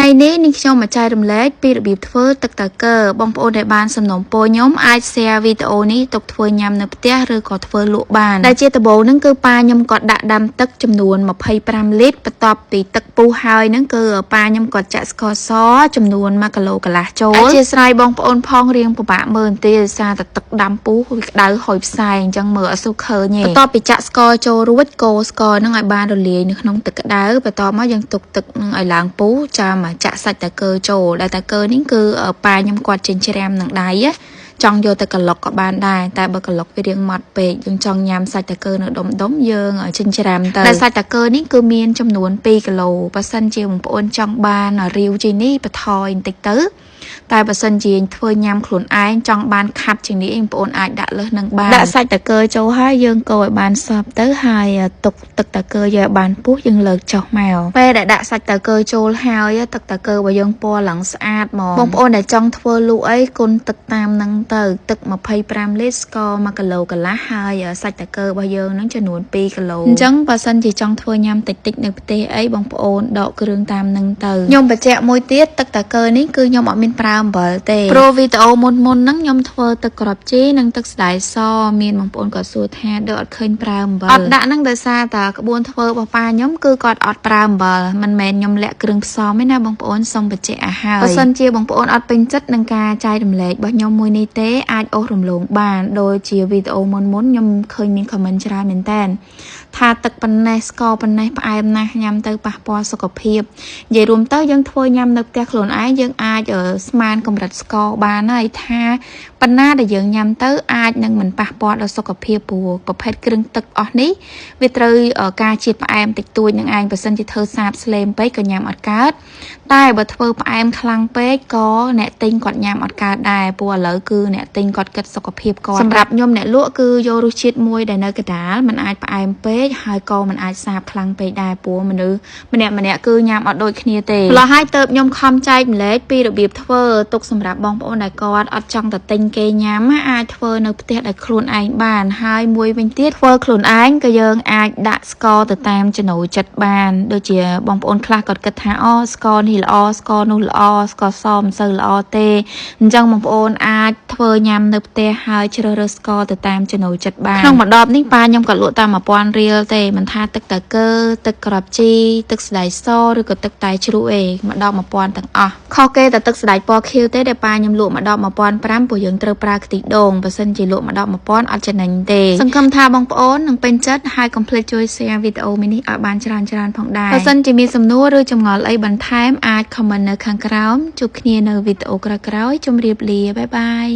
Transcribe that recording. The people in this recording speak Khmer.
ថ្ងៃនេះនេះខ្ញុំមកចែករំលែកពីរបៀបធ្វើទឹកតាគើបងប្អូនដែលបានសំណូមពរខ្ញុំអាច share វីដេអូនេះទុកធ្វើញ៉ាំនៅផ្ទះឬក៏ធ្វើលក់បានដែលជាដំបូងហ្នឹងគឺប៉ាខ្ញុំគាត់ដាក់ដាំទឹកចំនួន25លីត្របន្ទាប់ពីទឹកពុះហើយហ្នឹងគឺប៉ាខ្ញុំគាត់ចាក់ស្ករសចំនួន1គីឡូកន្លះចូលអធិស្ឋានបងប្អូនផងរៀងពិបាកមើលបន្តិចដោយសារតែទឹកដាំពុះវាក្តៅហុយផ្សែងអញ្ចឹងមើលអត់សូវឃើញទេបន្ទាប់ពីចាក់ស្ករចូលរួចកូរស្ករហ្នឹងឲ្យបានរលាយនៅក្នុងទឹកក្តៅបន្ទាប់មកយើងទុកទឹកនឹងឲ្យឡើងពុះចាំមកចាក់សាច់តាគើចូលដែលតាគើនេះគឺប៉ាខ្ញុំគាត់ចិញ្ច្រាំនឹងដៃចង់យកទៅក្លុកក៏បានដែរតែបើក្លុកវារៀងម៉ត់ពេកយើងចង់ញ៉ាំសាច់តាគើនៅដុំយើងចិញ្ច្រាំទៅដែលសាច់តាគើនេះគឺមានចំនួន2គីឡូបើសិនជាបងប្អូនចង់បានរាវជាងនេះបន្ថយបន្តិចទៅតែបើសិនជាធ្វើញ៉ាំខ្លួនឯងចង់បានខាប់ជាងនេះបងប្អូនអាចដាក់លើសនឹងបានដាក់សាច់តាគើចូលហើយយើងកូរឲ្យបានសព្វទៅហើយទុកទឹកតាគើយកឲ្យបានពុះយើងលើកចុះមកពេលដែលដាក់សាច់តាគើចូលហើយទឹកតាគើរបស់យើងពណ៌ឡើងស្អាតហ្មងបងប្អូនដែលចង់ធ្វើលក់អីគុណទឹកតាមនឹងទៅទឹក25លីត្រស្ករ1គីឡូកន្លះហើយសាច់តាគើរបស់យើងនឹងចំនួន2គីឡូអញ្ចឹងបើសិនជាចង់ធ្វើញ៉ាំតិចៗនៅផ្ទះអីបងប្អូនដកគ្រឿងតាមនឹងទៅខ្ញុំបញ្ជាក់មួយទៀតទឹកតាគើនេះគឺខ្ញុំអត់មានប្រើអំបិលទេព្រោះវីដេអូមុនហ្នឹងខ្ញុំធ្វើទឹកក្របជីនិងទឹកស្ដាយសមានបងប្អូនក៏សួរថាដូចអត់ឃើញប្រើអំបិលអត់ដាក់ហ្នឹងដោយសារតែក្បួនធ្វើរបស់ប៉ាខ្ញុំគឺគាត់អត់ប្រើអំបិលមិនមែនខ្ញុំលាក់គ្រឿងផ្សំទេណាបងប្អូនសុំបញ្ជាក់ឲ្យហើយបើសិនជាបងប្អូនអត់ពេញចិត្តនឹងការចែករំលែករបស់ខ្ញុំមួយនេះទេអាចអូសរំលងបានដូចជាវីដេអូមុនខ្ញុំឃើញមាន comment ច្រើនមែនតើថាទឹកប៉ុណ្ណេះស្ករប៉ុណ្ណេះផ្អែមណាស់ញ៉ាំទៅប៉ះពាល់សុខភាពនិយាយរួមទៅយើងធ្វើញ៉ាំនៅផ្ទះខ្លួនឯងយើងអាចស្មានកម្រិតស្ករបានហើយថាប៉ុណ្ណាដែលយើងញ៉ាំទៅអាចនឹងមិនប៉ះពាល់ដល់សុខភាពព្រោះប្រភេទគ្រឿងទឹកអស់នេះវាត្រូវការជាតិផ្អែមតិចតួចនឹងឯងបើសិនជាធ្វើសាបស្លេមពេកក៏ញ៉ាំអត់កើតតែបើធ្វើផ្អែមខ្លាំងពេកក៏អ្នកទិញគាត់ញ៉ាំអត់កើតដែរព្រោះឥឡូវគឺអ្នកទិញគាត់គិតសុខភាពគាត់សម្រាប់ខ្ញុំអ្នកលក់គឺយករសជាតិមួយដែលនៅកណ្ដាលมันអាចផ្អែមពេកហើយក៏มันអាចសាបខ្លាំងពេកដែរព្រោះមនុស្សម្នាក់គឺញ៉ាំអត់ដូចគ្នាទេម្ល៉េះហើយទៅខ្ញុំខំចែកម្លែកពីរបៀបធ្វើទុកសម្រាប់បងប្អូនដែលគាត់អត់ចង់ទៅទិញគេញ៉ាំអាចធ្វើនៅផ្ទះដោយខ្លួនឯងបានហើយមួយវិញទៀតធ្វើខ្លួនឯងក៏យើងអាចដាក់ស្ករទៅតាមចំណូលចិត្តបានដូចជាបងប្អូនខ្លះគាត់គិតថាអូស្ករនេះល្អស្ករនោះល្អស្ករសមិនសូវល្អទេអញ្ចឹងបងប្អូនអាចធ្វើញ៉ាំនៅផ្ទះហើយជ្រើសរើសស្ករទៅតាមចំណូលចិត្តបានក្នុងមួយដបនេះប៉ាខ្ញុំក៏លក់តាម1000រៀលទេមិនថាទឹកតាគើទឹកក្របជីទឹកស្ដាយសឬក៏ទឹកតែជ្រូកមួយដប1000ទាំងអស់ខុសគេតែទឹកស្ដាយពណ៌ខៀវទេដែលប៉ាខ្ញុំលក់មួយដប1500ព្រោះយើងត្រូវប្រើខ្ទិះដូងបើសិនជាលក់មួយដប1000អត់ចំណេញទេសង្ឃឹមថាបងប្អូននឹងពេញចិត្តហើយកុំភ្លេចជួយ share វីដេអូនេះឲ្យបានច្រើនផងដែរបើសិនជាមានសំណួរឬចម្ងល់អីបន្ថែមអាច comment នៅខាងក្រោមជួបគ្នានៅវីដេអូក្រោយៗជម្រាបលាបាយបាយ